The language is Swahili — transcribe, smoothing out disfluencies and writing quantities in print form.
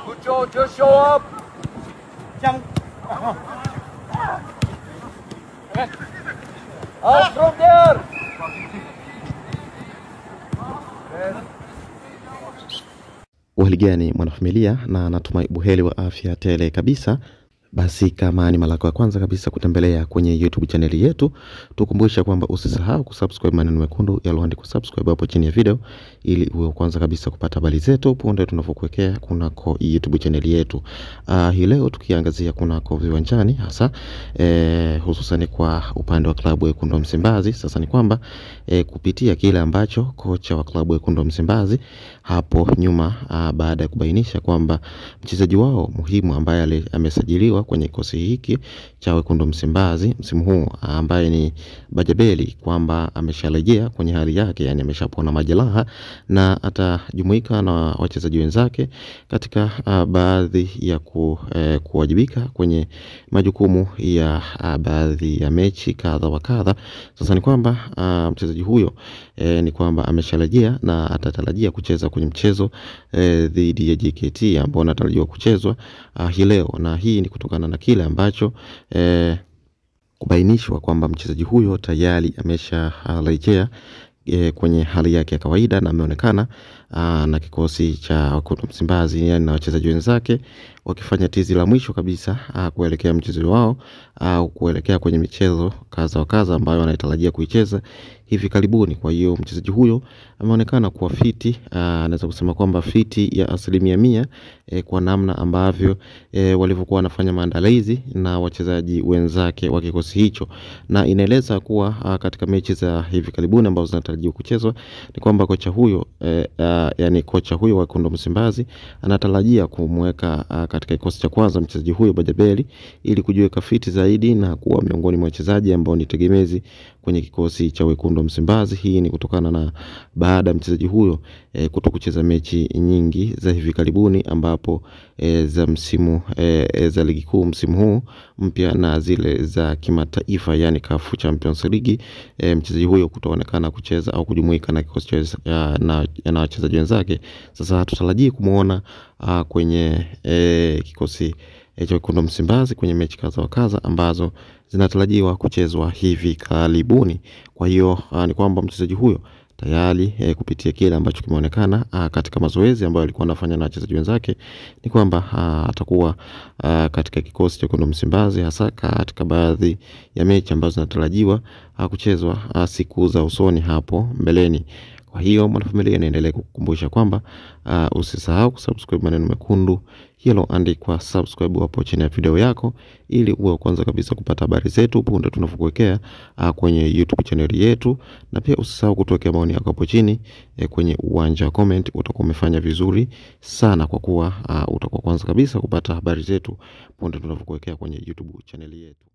Good job, just show up. Out from there. Uhaligani mwanafamilia, na natumai buheri wa afya tele kabisa. Basi kama ni mara yako ya kwanza kabisa kutembelea kwenye YouTube channel yetu, tukumbusha kwamba usisahau kusubscribe maneno mekundu yaliyoandikwa subscribe hapo chini ya video, ili uwe kwanza kabisa kupata habari zetu punde tunapokuwekea kunako YouTube channel yetu. Hii leo tukiangazia kunako viwanjani, hasa hususan kwa upande wa klabu ya Wekundu wa Msimbazi. Sasa ni kwamba kupitia kile ambacho kocha wa klabu ya Wekundu wa Msimbazi hapo nyuma, baada ya kubainisha kwamba mchezaji wao muhimu ambaye amesajiliwa kwenye kikosi hiki cha Wekundu wa Msimbazi msimu huu, ambaye ni Bajabeli, kwamba amesharejea kwenye hali yake, yani ameshapona majeraha na atajumuika na wachezaji wenzake katika baadhi ya kuwajibika kwenye majukumu ya baadhi ya mechi kadha wa kadha. Sasa ni kwamba mchezaji huyo ni kwamba amesharejea na atatarajia kucheza kwenye mchezo dhidi ya JKT ambao unatarajiwa kuchezwa hii leo, na hii ni kutokana na kile ambacho kubainishwa kwamba mchezaji huyo tayari amesharejea kwenye hali yake ya kawaida na ameonekana na kikosi cha Wekundu wa Msimbazi, yani na wachezaji wenzake wakifanya tizi la mwisho kabisa kuelekea mchezo wao au kuelekea kwenye michezo kaza wa kaza ambayo wanatarajia kuicheza hivi karibuni. Kwa hiyo mchezaji huyo ameonekana kuwa fiti, naweza kusema kwamba fiti ya 100% kwa namna ambavyo walivyokuwa wanafanya maandalizi na wachezaji wenzake wa kikosi hicho, na inaeleza kuwa katika mechi za hivi karibuni ambazo zinatarajiwa kuchezwa ni kwamba kocha huyo yani kocha huyo wa Wekundu wa Msimbazi anatarajia kumweka katika kikosi cha kwanza mchezaji huyo Bajabeli, ili kujiweka fiti zaidi na kuwa miongoni mwa wachezaji ambao ni tegemezi kwenye kikosi cha Wekundu wa Msimbazi. Hii ni kutokana na baada ya mchezaji huyo kutokucheza mechi nyingi za hivi karibuni, ambapo za msimu za ligi kuu msimu huu mpya na zile za kimataifa, yani CAF Champions League, mchezaji huyo kutoonekana kucheza au kujumuika na kikosi na wachezaji wenzake. Sasa hatutarajii kumuona kwenye kikosi cha Wekundu wa Msimbazi kwenye mechi kadha wa kadha ambazo zinatarajiwa kuchezwa hivi karibuni. Kwa hiyo ni kwamba mchezaji huyo tayari kupitia kile ambacho kimeonekana katika mazoezi ambayo alikuwa anafanya na wachezaji wenzake, ni kwamba atakuwa katika kikosi cha Wekundu wa Msimbazi, hasa katika baadhi ya mechi ambazo zinatarajiwa kuchezwa siku za usoni hapo mbeleni. Kwa hiyo mwanafamilia, naendelea kukukumbusha kwamba usisahau kusubscribe maneno mekundu yaliyoandikwa subscribe hapo chini ya video yako, ili uwe kwanza kabisa kupata habari zetu punde tunapokuwekea kwenye YouTube channel yetu. Na pia usisahau kutuwekea maoni yako hapo chini kwenye uwanja wa comment. Utakuwa umefanya vizuri sana, kwa kuwa utakuwa kwanza kabisa kupata habari zetu punde tunapokuwekea kwenye YouTube channel yetu.